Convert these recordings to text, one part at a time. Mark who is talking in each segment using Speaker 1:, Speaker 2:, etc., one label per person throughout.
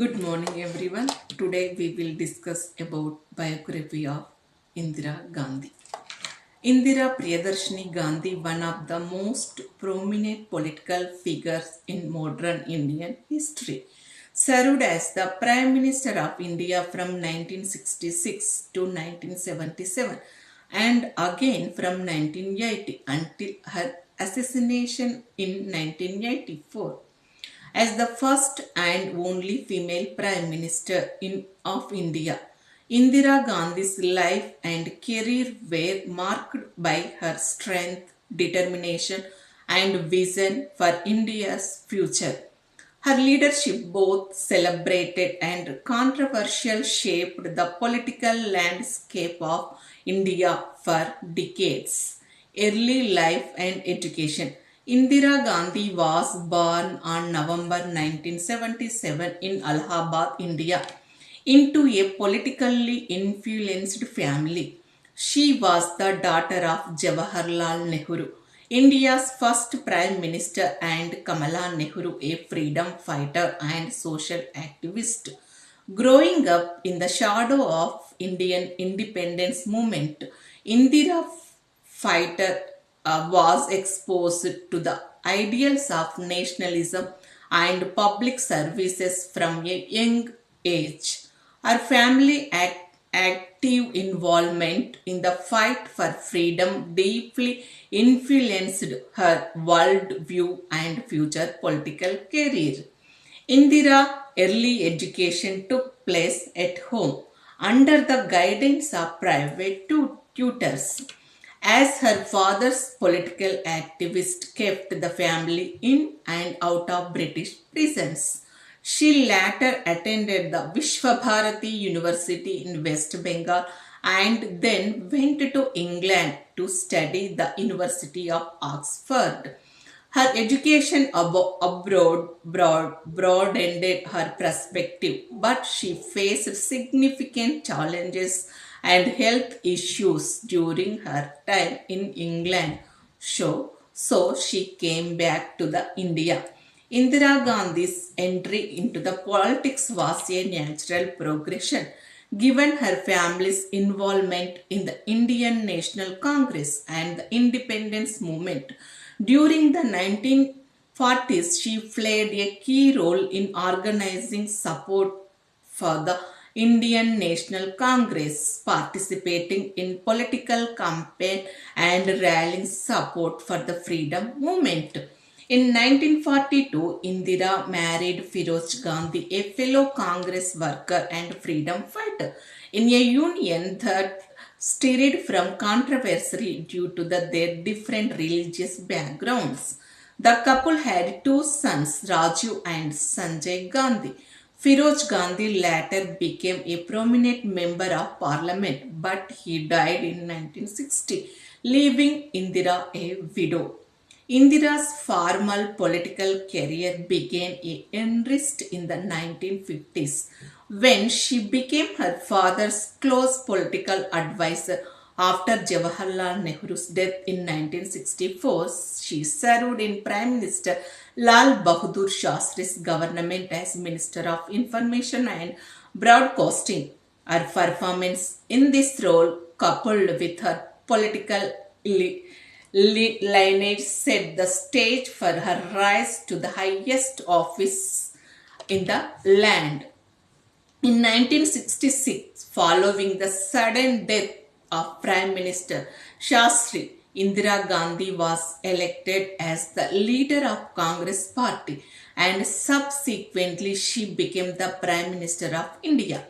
Speaker 1: Good morning everyone. Today we will discuss about biography of Indira Gandhi. Indira Priyadarshini Gandhi, one of the most prominent political figures in modern Indian history, served as the Prime Minister of India from 1966 to 1977 and again from 1980 until her assassination in 1984. As the first and only female Prime Minister of India, Indira Gandhi's life and career were marked by her strength, determination, and vision for India's future. Her leadership, both celebrated and controversial, shaped the political landscape of India for decades. Early life and education. Indira Gandhi was born on November 1977 in Allahabad, India, into a politically influenced family. She was the daughter of Jawaharlal Nehru, India's first Prime Minister, and Kamala Nehru, a freedom fighter and social activist. Growing up in the shadow of Indian independence movement, Indira fighter was exposed to the ideals of nationalism and public services from a young age. Her family active involvement in the fight for freedom deeply influenced her worldview and future political career. Indira's early education took place at home under the guidance of private tutors, as her father's political activist kept the family in and out of British prisons. She later attended the Vishwabharati University in West Bengal and then went to England to study the University of Oxford. Her education broadened her perspective, but she faced significant challenges and health issues during her time in England. So she came back to the India. Indira Gandhi's entry into the politics was a natural progression given her family's involvement in the Indian National Congress and the independence movement. During the 1940s, she played a key role in organizing support for the Indian National Congress, participating in political campaign and rallying support for the freedom movement. In 1942, Indira married Firoz Gandhi, a fellow Congress worker and freedom fighter, in a union that stirred from controversy due to their different religious backgrounds. The couple had two sons, Raju and Sanjay Gandhi. Firoz Gandhi later became a prominent member of parliament, but he died in 1960, leaving Indira a widow. Indira's formal political career began in earnest in the 1950s when she became her father's close political advisor after Jawaharlal Nehru's death in 1964. She served in Prime Minister Lal Bahadur Shastri's government as Minister of Information and Broadcasting. Her performance in this role, coupled with her political lineage, set the stage for her rise to the highest office in the land. In 1966, following the sudden death of Prime Minister Shastri, Indira Gandhi was elected as the leader of Congress party and subsequently she became the Prime Minister of India.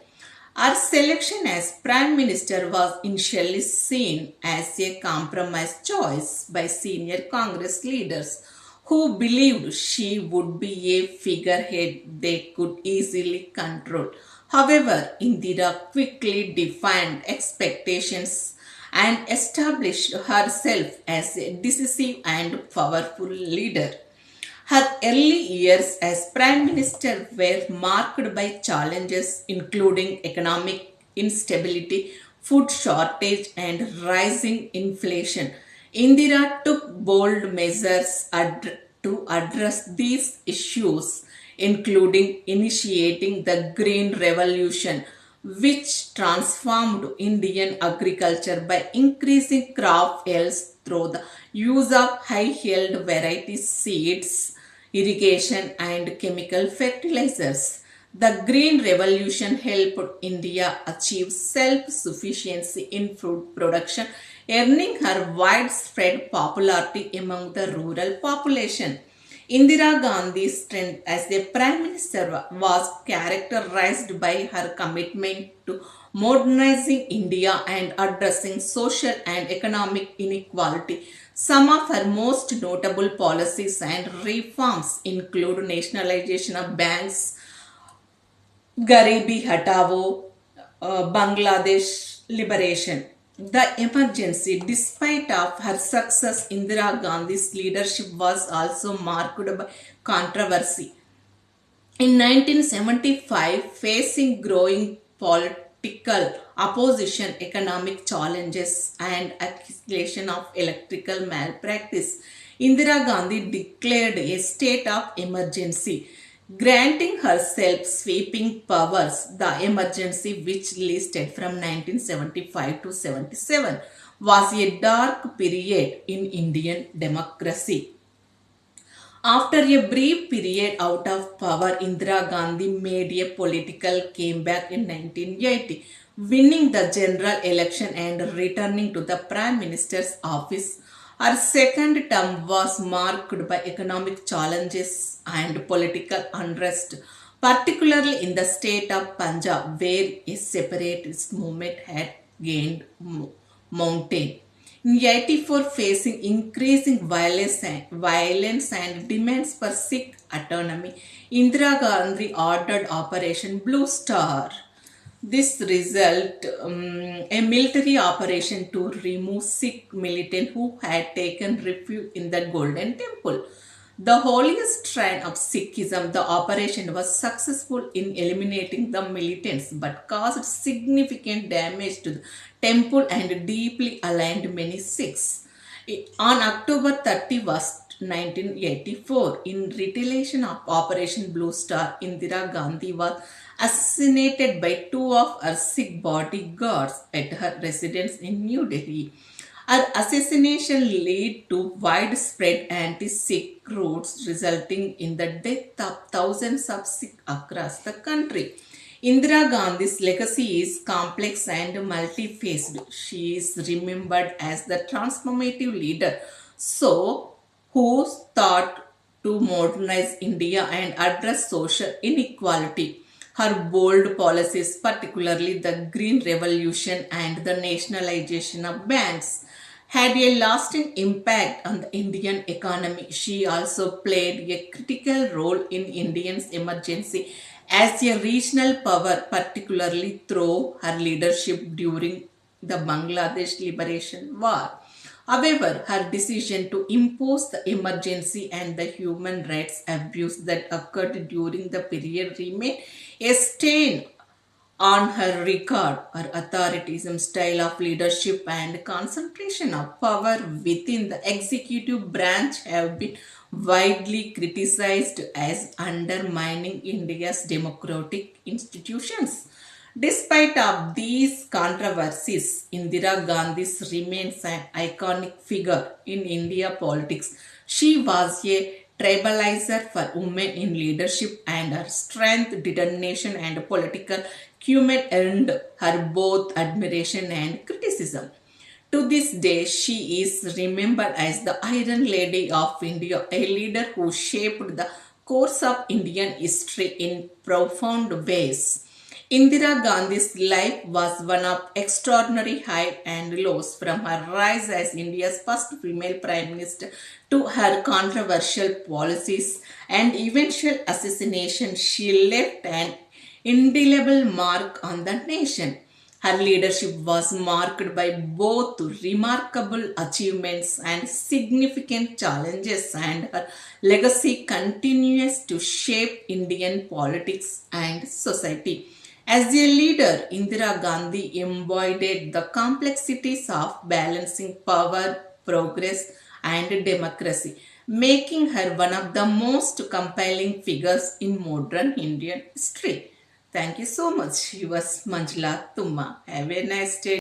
Speaker 1: Her selection as Prime Minister was initially seen as a compromise choice by senior Congress leaders who believed she would be a figurehead they could easily control. However, Indira quickly defined expectations and established herself as a decisive and powerful leader. Her early years as Prime Minister were marked by challenges including economic instability, food shortage, and rising inflation. Indira took bold measures to address these issues, including initiating the Green Revolution, which transformed Indian agriculture by increasing crop yields through the use of high-yield variety seeds, irrigation, and chemical fertilizers. The Green Revolution helped India achieve self-sufficiency in food production, earning her widespread popularity among the rural population. Indira Gandhi's stint as a Prime Minister was characterized by her commitment to modernizing India and addressing social and economic inequality. Some of her most notable policies and reforms include nationalization of banks, Garibi Hatao, Bangladesh liberation. The emergency, despite of her success, Indira Gandhi's leadership was also marked by controversy. In 1975, facing growing political opposition, economic challenges, and accusation of electoral malpractice, Indira Gandhi declared a state of emergency, granting herself sweeping powers. The emergency, which lasted from 1975 to 77, was a dark period in Indian democracy. After a brief period out of power, Indira Gandhi made a political comeback in 1980, winning the general election and returning to the Prime Minister's office. Her second term was marked by economic challenges and political unrest, particularly in the state of Punjab, where a separatist movement had gained mountain. In 84, facing increasing violence and demands for Sikh autonomy, Indira Gandhi ordered Operation Blue Star. This result a military operation to remove Sikh militants who had taken refuge in the Golden Temple. The holiest shrine of Sikhism, the operation was successful in eliminating the militants but caused significant damage to the temple and deeply aliened many Sikhs. On October 31st, 1984, in retaliation of Operation Blue Star, Indira Gandhi was assassinated by two of her Sikh bodyguards at her residence in New Delhi. Her assassination led to widespread anti-Sikh riots, resulting in the death of thousands of Sikhs across the country. Indira Gandhi's legacy is complex and multifaced. She is remembered as the transformative leader who thought to modernize India and address social inequality. Her bold policies, particularly the Green Revolution and the nationalization of banks, had a lasting impact on the Indian economy. She also played a critical role in India's emergency as a regional power, particularly through her leadership during the Bangladesh Liberation War. However, her decision to impose the emergency and the human rights abuse that occurred during the period remain a stain on her record. Her authoritarian style of leadership and concentration of power within the executive branch have been widely criticized as undermining India's democratic institutions. Despite of these controversies, Indira Gandhi remains an iconic figure in India politics. She was a trailblazer for women in leadership, and her strength, determination, and political acumen earned her both admiration and criticism. To this day, she is remembered as the Iron Lady of India, a leader who shaped the course of Indian history in profound ways. Indira Gandhi's life was one of extraordinary highs and lows, from her rise as India's first female prime minister to her controversial policies and eventual assassination. She left an indelible mark on the nation. Her leadership was marked by both remarkable achievements and significant challenges, and her legacy continues to shape Indian politics and society. As a leader, Indira Gandhi embodied the complexities of balancing power, progress, and democracy. making her one of the most compelling figures in modern Indian history. Thank you so much. Yours, Manjula Tumma. Have a nice day.